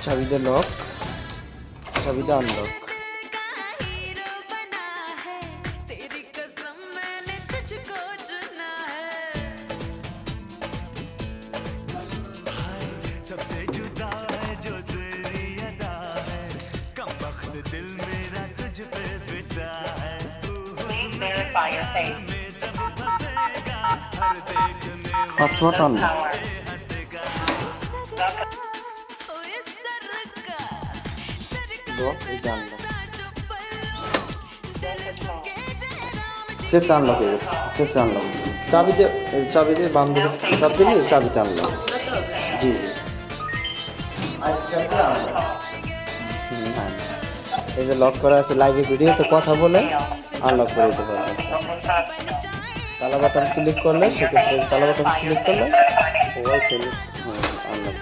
চাবি দিয়ে লক, চাবি দিয়ে unlock. Password unlock. Face unlock হয়ে গেছে, ফেস আনলক। চাবি দিয়ে বান্ধব চাপ দিলে চাবিতে আনলক। জি এই যে লক করা আছে, লাইভে ভিডিওতে কথা বলে আনলক করে দিতে পারবেন। তালা বাটন ক্লিক করলে, সেক্ষেত্রে তালা বাটন ক্লিক করলে ওয়াইফাই আনলক।